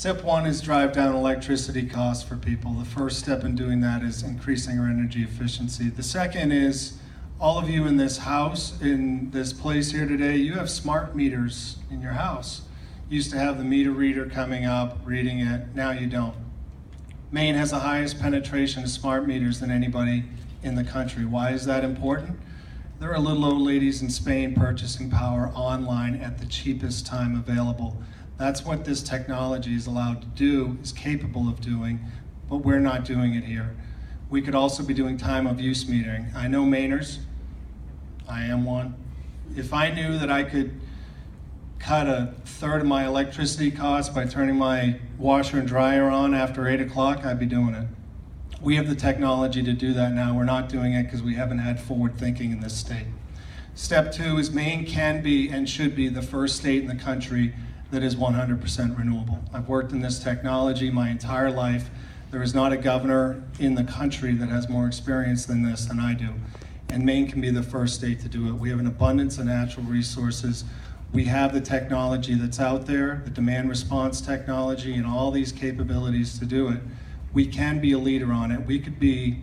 Step one is drive down electricity costs for people. The first step in doing that is increasing our energy efficiency. The second is all of you in this house, in this place here today, you have smart meters in your house. You used to have the meter reader coming up, reading it. Now you don't. Maine has the highest penetration of smart meters than anybody in the country. Why is that important? There are little old ladies in Spain purchasing power online at the cheapest time available. That's what this technology is allowed to do, is capable of doing, but we're not doing it here. We could also be doing time of use metering. I know Mainers, I am one. If I knew that I could cut a third of my electricity costs by turning my washer and dryer on after 8 o'clock, I'd be doing it. We have the technology to do that now. We're not doing it because we haven't had forward thinking in this state. Step two is Maine can be and should be the first state in the country that is 100% renewable. I've worked in this technology my entire life. There is not a governor in the country that has more experience than this than I do. And Maine can be the first state to do it. We have an abundance of natural resources. We have the technology that's out there, the demand response technology and all these capabilities to do it. We can be a leader on it. We could be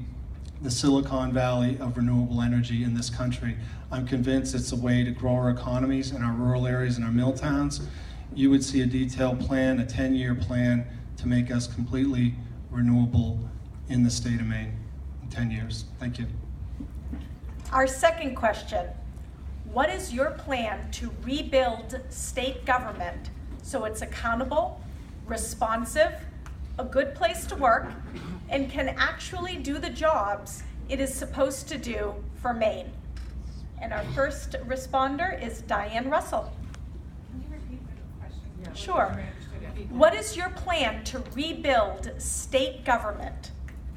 the Silicon Valley of renewable energy in this country. I'm convinced it's a way to grow our economies in our rural areas and our mill towns. You would see a detailed plan, a 10-year plan to make us completely renewable in the state of Maine in 10 years. Thank you. Our second question, what is your plan to rebuild state government so it's accountable, responsive, a good place to work, and can actually do the jobs it is supposed to do for Maine? And our first responder is Diane Russell. Can you repeat the question? Yeah, sure. What is your plan to rebuild state government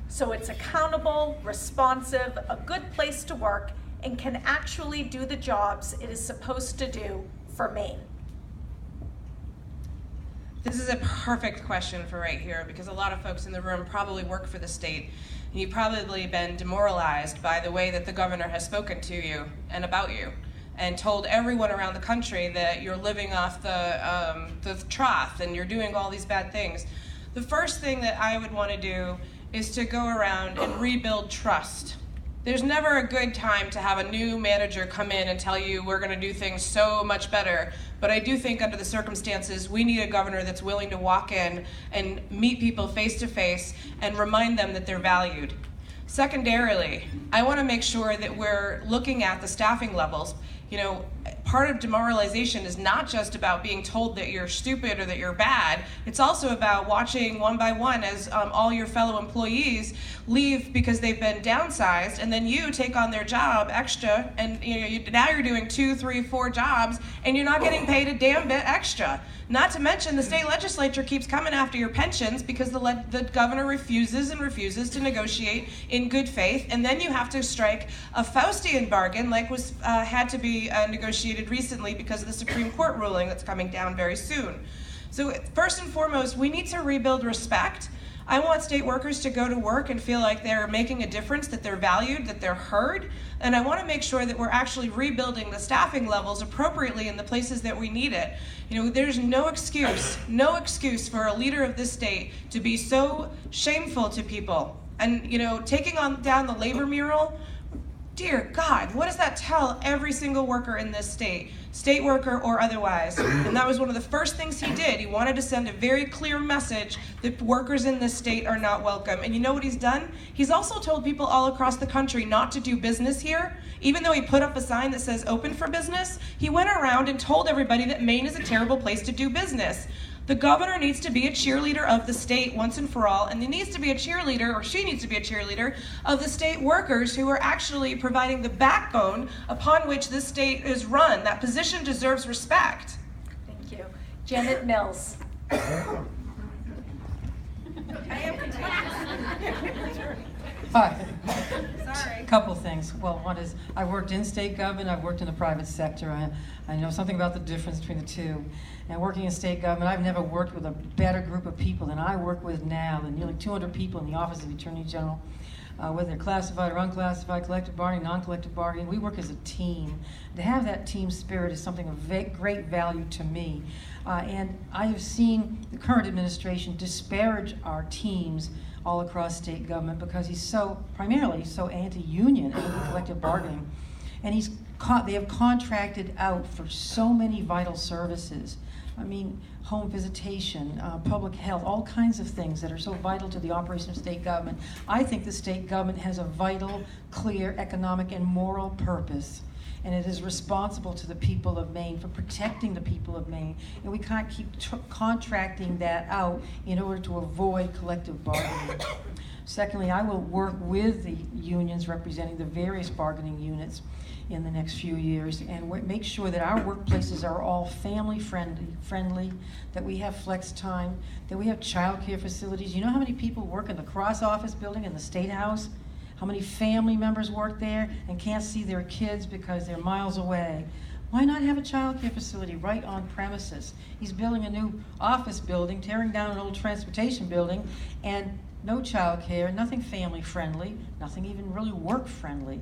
so it's accountable, responsive, a good place to work, and can actually do the jobs it is supposed to do for Maine? This is a perfect question for right here, because a lot of folks in the room probably work for the state, and you've probably been demoralized by the way that the governor has spoken to you and about you, and told everyone around the country that you're living off the trough and you're doing all these bad things. The first thing that I would want to do is to go around and rebuild trust. There's never a good time to have a new manager come in and tell you we're going to do things so much better. But I do think under the circumstances, we need a governor that's willing to walk in and meet people face to face and remind them that they're valued. Secondarily, I want to make sure that we're looking at the staffing levels. You know, part of demoralization is not just about being told that you're stupid or that you're bad. It's also about watching one by one as all your fellow employees leave because they've been downsized, and then you take on their job extra, and now you're doing 2, 3, 4 jobs, and you're not getting paid a damn bit extra. Not to mention the state legislature keeps coming after your pensions because the governor refuses to negotiate in good faith, and then you have to strike a Faustian bargain like was had to be negotiated recently because of the Supreme Court ruling that's coming down very soon. So first and foremost, we need to rebuild respect. I want state workers to go to work and feel like they're making a difference, that they're valued, that they're heard, and I want to make sure that we're actually rebuilding the staffing levels appropriately in the places that we need it. You know, there's no excuse for a leader of this state to be so shameful to people. And, taking down the labor mural, dear God, what does that tell every single worker in this state worker or otherwise? And that was one of the first things he did. He wanted to send a very clear message that workers in this state are not welcome. And you know what he's done? He's also told people all across the country not to do business here. Even though he put up a sign that says open for business, he went around and told everybody that Maine is a terrible place to do business. The governor needs to be a cheerleader of the state once and for all, and he needs to be a cheerleader, or she needs to be a cheerleader, of the state workers who are actually providing the backbone upon which this state is run. That position deserves respect. Thank you. Janet Mills. Hi. Sorry. Couple things. Well, one is I worked in state government, I've worked in the private sector. I know something about the difference between the two. And working in state government, I've never worked with a better group of people than I work with now, the nearly 200 people in the Office of the Attorney General, whether they're classified or unclassified, collective bargaining, non-collective bargaining. We work as a team. To have that team spirit is something of great value to me. And I have seen the current administration disparage our teams all across state government because he's primarily so anti-union and collective bargaining. And they have contracted out for so many vital services. I mean, home visitation, public health, all kinds of things that are so vital to the operation of state government. I think the state government has a vital, clear economic and moral purpose. And it is responsible to the people of Maine for protecting the people of Maine. And we can't keep contracting that out in order to avoid collective bargaining. Secondly, I will work with the unions representing the various bargaining units in the next few years and make sure that our workplaces are all family friendly, that we have flex time, that we have child care facilities. You know how many people work in the cross office building in the State House? How many family members work there and can't see their kids because they're miles away? Why not have a child care facility right on premises? He's building a new office building, tearing down an old transportation building, and no child care, nothing family friendly, nothing even really work friendly.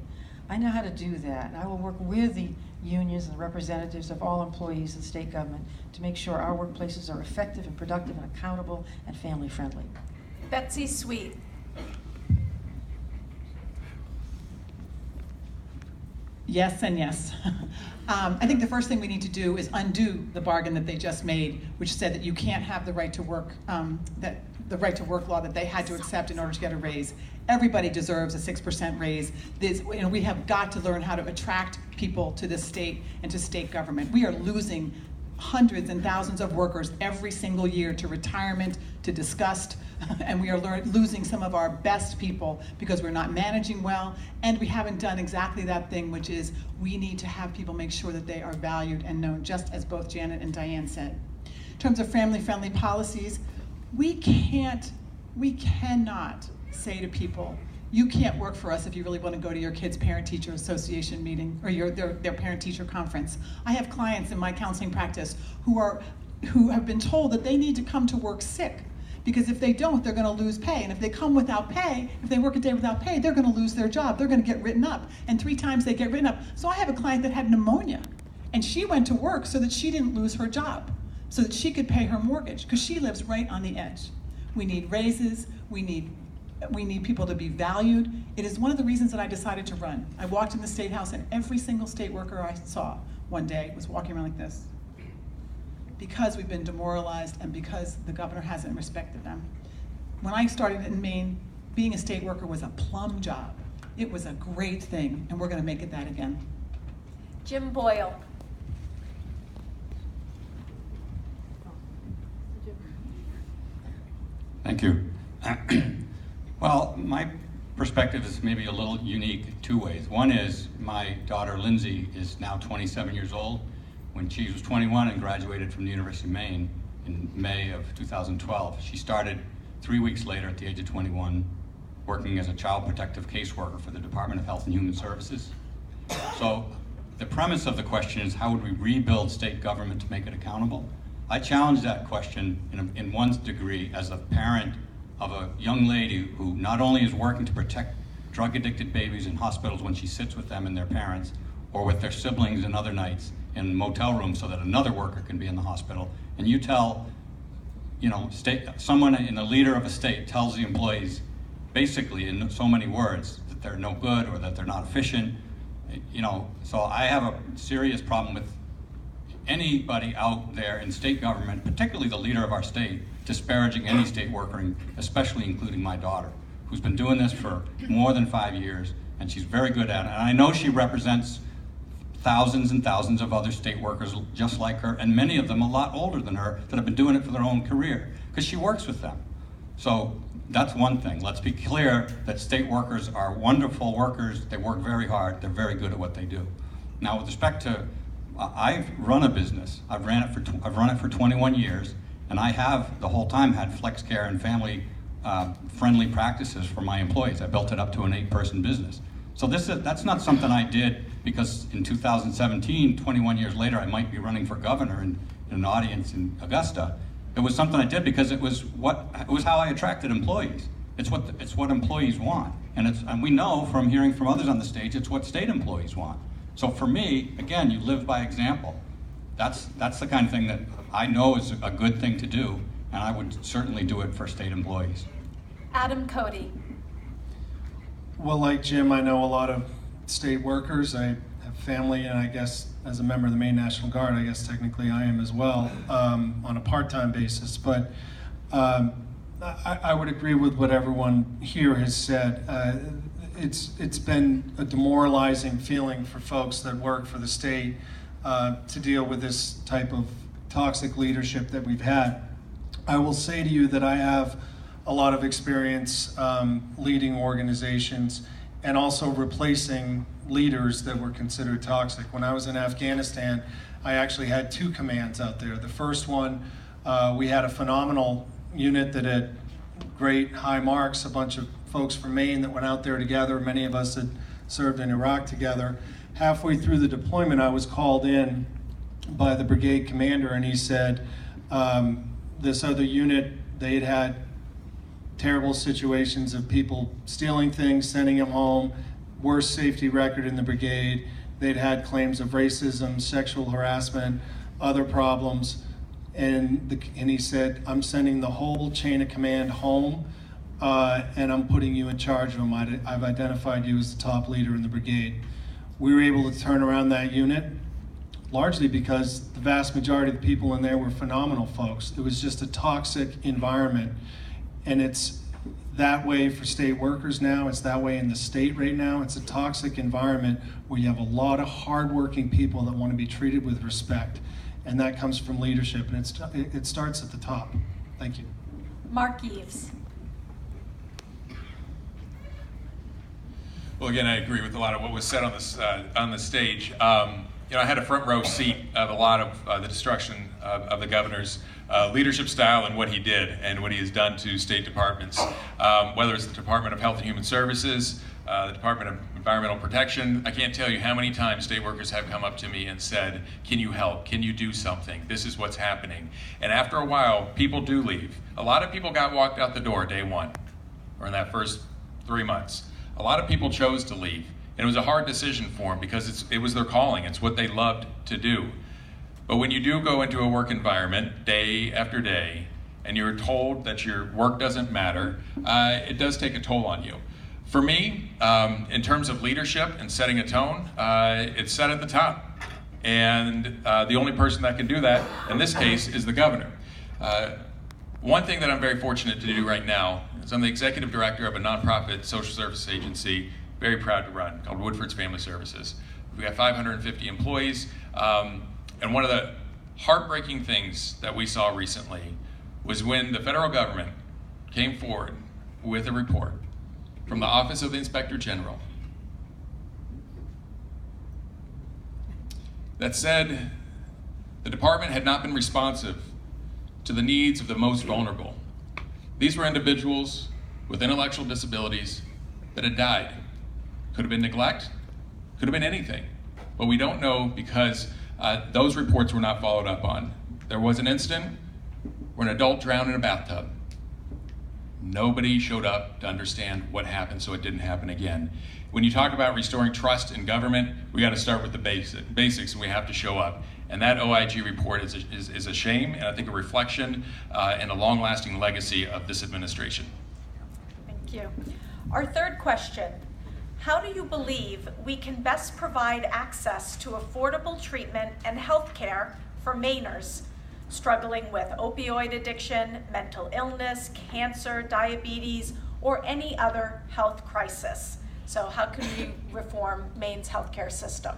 I know how to do that, and I will work with the unions and representatives of all employees in state government to make sure our workplaces are effective and productive and accountable and family friendly. Betsy Sweet. Yes and yes. I think the first thing we need to do is undo the bargain that they just made, which said that you can't have the right to work, that the right to work law that they had to accept in order to get a raise. Everybody deserves a 6% raise. We have got to learn how to attract people to this state and to state government. We are losing hundreds and thousands of workers every single year to retirement, to disgust, and we are losing some of our best people because we're not managing well, and we haven't done exactly that thing, which is we need to have people make sure that they are valued and known, just as both Janet and Diane said. In terms of family-friendly policies, we cannot say to people, you can't work for us if you really want to go to your kid's parent-teacher association meeting or their parent-teacher conference. I have clients in my counseling practice who have been told that they need to come to work sick because if they don't, they're going to lose pay. And if they come without pay, if they work a day without pay, they're going to lose their job. They're going to get written up. And 3 times they get written up. So I have a client that had pneumonia, and she went to work so that she didn't lose her job, so that she could pay her mortgage, because she lives right on the edge. We need raises. We need people to be valued. It is one of the reasons that I decided to run. I walked in the State House, and every single state worker I saw one day was walking around like this, because we've been demoralized and because the governor hasn't respected them. When I started in Maine, being a state worker was a plum job. It was a great thing, and we're going to make it that again. Jim Boyle. Thank you. Well, my perspective is maybe a little unique 2 ways. One is my daughter Lindsay is now 27 years old. When she was 21 and graduated from the University of Maine in May of 2012, she started 3 weeks later at the age of 21 working as a child protective caseworker for the Department of Health and Human Services. So the premise of the question is, how would we rebuild state government to make it accountable? I challenge that question in one degree as a parent of a young lady who not only is working to protect drug-addicted babies in hospitals when she sits with them and their parents, or with their siblings and other nights in motel rooms so that another worker can be in the hospital, and you tell, someone in the leader of a state tells the employees, basically in so many words, that they're no good or that they're not efficient, so I have a serious problem with anybody out there in state government, particularly the leader of our state, disparaging any state worker, especially including my daughter, who's been doing this for more than 5 years, and she's very good at it. And I know she represents thousands and thousands of other state workers just like her, and many of them a lot older than her that have been doing it for their own career, because she works with them. So that's one thing. Let's be clear that state workers are wonderful workers. They work very hard. They're very good at what they do. Now, with respect to, I've run a business. I've run it for 21 years, and I have the whole time had flex care and family friendly practices for my employees. I built it up to an 8-person business. So that's not something I did because in 2017, 21 years later, I might be running for governor in an audience in Augusta. It was something I did because it was how I attracted employees. It's what employees want, and we know from hearing from others on the stage, it's what state employees want. So for me, again, you live by example. That's the kind of thing that I know is a good thing to do, and I would certainly do it for state employees. Adam Cody. Well, like Jim, I know a lot of state workers. I have family, and I guess as a member of the Maine National Guard, I guess technically I am as well, on a part-time basis. But I would agree with what everyone here has said. It's been a demoralizing feeling for folks that work for the state to deal with this type of toxic leadership that we've had. I will say to you that I have a lot of experience leading organizations and also replacing leaders that were considered toxic. When I was in Afghanistan, I actually had 2 commands out there. The first one, we had a phenomenal unit that had great high marks, a bunch of folks from Maine that went out there together. Many of us had served in Iraq together. Halfway through the deployment, I was called in by the brigade commander, and he said, this other unit, they had had terrible situations of people stealing things, sending them home, worst safety record in the brigade. They'd had claims of racism, sexual harassment, other problems. And he said, I'm sending the whole chain of command home, and I'm putting you in charge of them. I've identified you as the top leader in the brigade. We were able to turn around that unit, largely because the vast majority of the people in there were phenomenal folks. It was just a toxic environment. And it's that way for state workers now. It's that way in the state right now. It's a toxic environment where you have a lot of hardworking people that want to be treated with respect. And that comes from leadership, and it starts at the top. Thank you. Mark Eves. Well, again, I agree with a lot of what was said on the stage. I had a front row seat of a lot of the destruction of the governor's leadership style and what he did and what he has done to state departments, whether it's the Department of Health and Human Services, the Department of Environmental Protection. I can't tell you how many times state workers have come up to me and said, can you help? Can you do something? This is what's happening. And after a while, people do leave. A lot of people got walked out the door day one, or in that first 3 months. A lot of people chose to leave. And it was a hard decision for them because it was their calling. It's what they loved to do. But when you do go into a work environment day after day, and you're told that your work doesn't matter, it does take a toll on you. For me, in terms of leadership and setting a tone, it's set at the top. And the only person that can do that, in this case, is the governor. One thing that I'm very fortunate to do right now is I'm the executive director of a nonprofit social service agency, very proud to run, called Woodford's Family Services. We have 550 employees, and one of the heartbreaking things that we saw recently was when the federal government came forward with a report from the Office of the Inspector General that said the department had not been responsive to the needs of the most vulnerable. These were individuals with intellectual disabilities that had died. Could have been neglect, could have been anything, but we don't know because those reports were not followed up on. There was an incident where an adult drowned in a bathtub. Nobody showed up to understand what happened so it didn't happen again. When you talk about restoring trust in government, we got to start with the basics, and we have to show up. And that OIG report is a shame, and I think a reflection and a long-lasting legacy of this administration. Thank you. Our third question, how do you believe we can best provide access to affordable treatment and health care for Mainers struggling with opioid addiction, mental illness, cancer, diabetes, or any other health crisis? So how can we reform Maine's healthcare system?